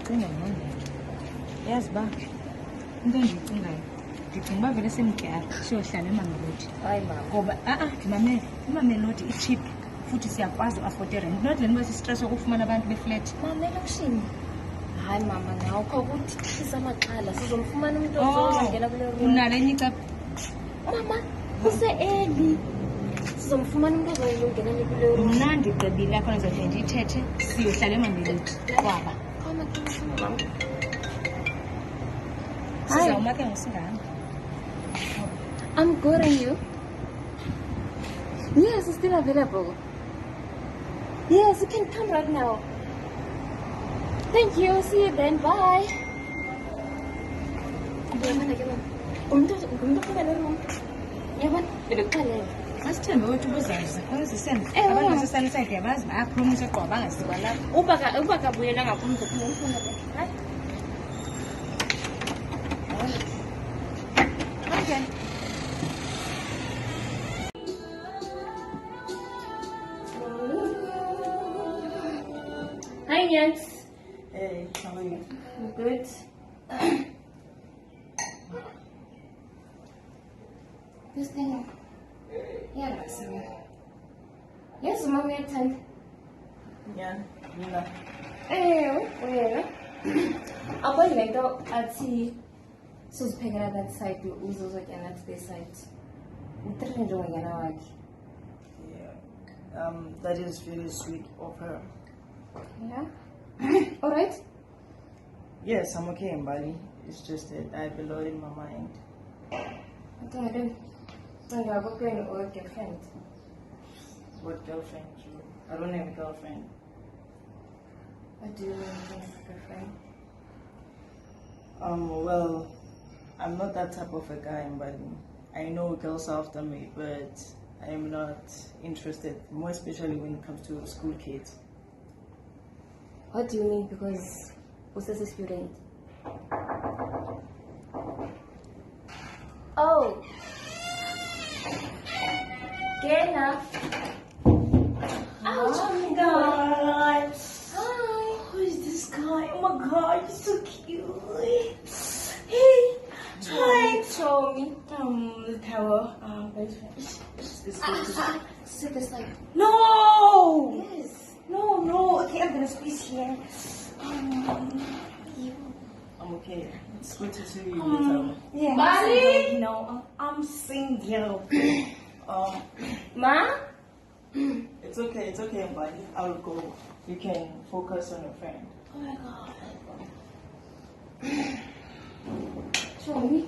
Ndicinga ngondlela. Yazi ba into endiyicingayo ndicinga uba vele semdyala siyohlala eMamelodi. Hayi mama. Ngoba mamele iMamelodi i-cheap futhi siyakwazi uafode rent. Not le nto sistress okufumana abantu beflat. Mamela ushini. Hayi mama nawo kho kuthi hlisa amaxhala sizomfumana umuntu ozongena kule room. Unale enye icebo? Mama use-early. Sizomfumana umuntu ozongena kule room. Mna ndigqibile akho ndizode ndiyithethe siyohlala eMamelodi kwaba. Sizawuma ke ngosingana. I'm good, and you? Yes, it's still available. Yes, you can come right now. Thank you. See you then. Bye. Asithembe wethu ubuzazi kwazisena abantu basesanisayide yabazi bayapromise qoba bangasikwa lapha. Uba kabuyela ngakumzi kumfuna hayi. Okay. Hi, Nance. Hey, how are you? I'm good. This thing. Yeah, that's it. Yes, mommy, at 10. Yeah, Nina. Hey, wait. I'm going to go at see. So, picking at that side, you also again at this side. I'm doing an hour. Yeah. That is really sweet of her. Yeah? Alright? Yes, I'm okay in Bali. It's just that I have a lot in my mind. I think I do. So, you're going to work your friend. What girlfriend? I don't have a girlfriend. What do you mean, girlfriend? Well, I'm not that type of a guy in Bali. I know girls are after me, but I am not interested, more especially when it comes to school kids. What do you mean? Because what's this student? Oh. Gena. Oh my god! Hi. Who is this guy? Oh my god, he's so cute. Hey, hi. Show me. The tower. Sit this like. No! Yes. No. Okay, I'm gonna squeeze here. You. I'm okay. It's good to see you. Yeah. Bali? No, I'm single. Ma? It's okay, buddy. I'll go. You can focus on your friend. Oh my god. Show me.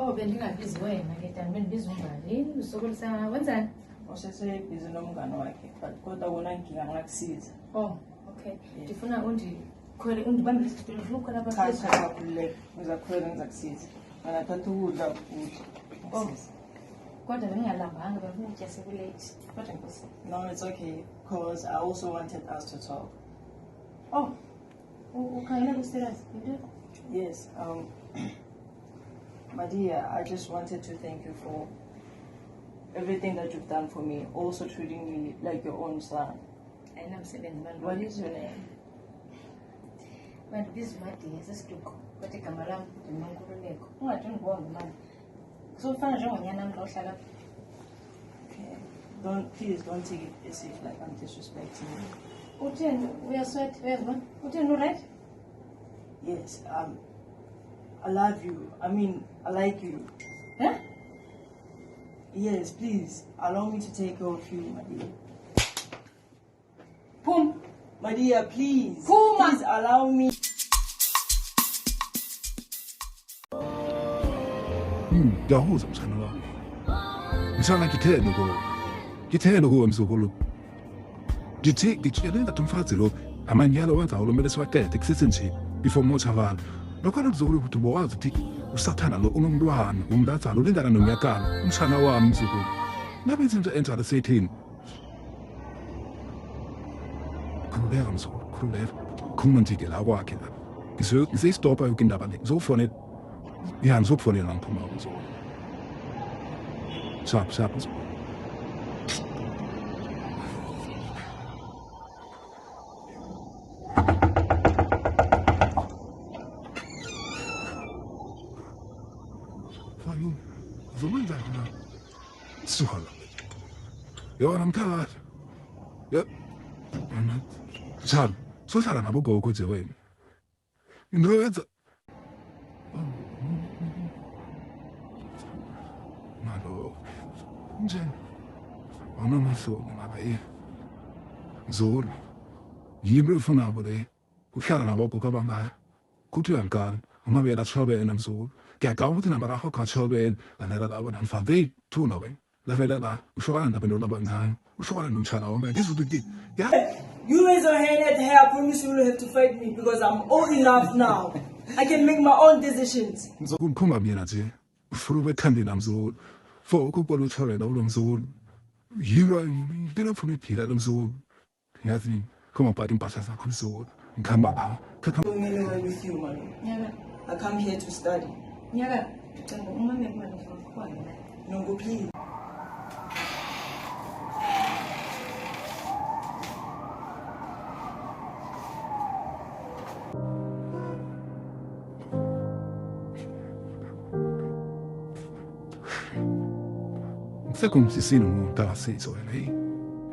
Oh, bendingabizi wena ke tani bendibiza uMbali usokolisa wenzani? Usesebhizi nomngane wakhe, but kodwa wona ngingakusiza. Oh, okay. Ndifuna undibambele isitulo ndifuna ukhwela Cha phakathi. cha kakhululeka. Ngizakhwela ngizakusiza. Ngingathatha ukudla ukuthi. Oh. Kodwa bengingalambanga bafuna ukutya sekulate. Kodwa nkosi. No, it's okay, because I also wanted us to talk. Oh. Ukhangela kustairs. Yes, my dear, I just wanted to thank you for everything that you've done for me, also treating me like your own son. Ayinamsebenzi manje. What is your name? Bandibiza uMadiya sesituko. Kodwa igama lam ndinoNkululeko. Ungajongi bonke manje. Kusofana njengonyana mntu ohlala. Okay. Please don't take it as if like I'm disrespecting you. Utheni uyasweat uyazibona? Utheni right? Yes, I love you. I mean, I like you. Huh? Yes, please allow me to take care of you, my dear. Pum. My dear, please. Puma. Please allow me. Yahuza mshana wami. Ngisala ngithele kuwe msukulu. Ngitshela ngathi umfazi lo amanyalo wenza ulomele siwaqede kusise nje before mochavala. Lokho kuzokule ukuthi bokwazi ukuthi usathana lo unomntwana umntathana ulingana nomyakala umshana wami msukulu. Nabe izinto enjalo sethini. Khululeka msukulu, khululeka. Khuluma nje la kwakhe la. Ngizeyistopha yonke indaba le. Ngizofonela. ihamba sokufonela ngiphuma kuzo sharp Fine. Zumanda na. Suhala. Yo namthatha. Yep. Njalo, sohlala nabo gogo nje wena. Into yenza Malo. Nje. Awunamahloni ngaba yini? Zulu. Yimi ufuna abo le. Uhlala nabo gogo abangayo. Kuthi uyangana, uma bela tshobela mzulu. Kuyaqala ukuthi namba rakho khatshobela, lanela labo namfave thuna wena. Lavela la, ushokana nabantwana abangayo. Ushokana nomtshana wami. Ngizwe ukuthi ya You raise your hand at her, I promise you will have to fight me because I'm old enough now. I can make my own decisions. Kumphuma mina nje. Ufuna bekhandi namzulu. For ukubona utshobela ulomzulu. Yira impela ufuna iphila lomzulu. Yazi, kuma pati impahla zakho mzulu. Ngikhamba la. I'm going anywhere with you, man. Nyaka, I come here to study. nyaka, ngicela umame kumane ngikhona. No, go please. Sekumsisini umuntu akasizo wena hey.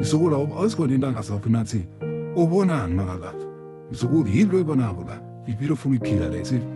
Isukula awusikho into angasafu nathi. Ubonani mangala. Isukula yilo ibonako la. Ipilo ufuna iphila lesi.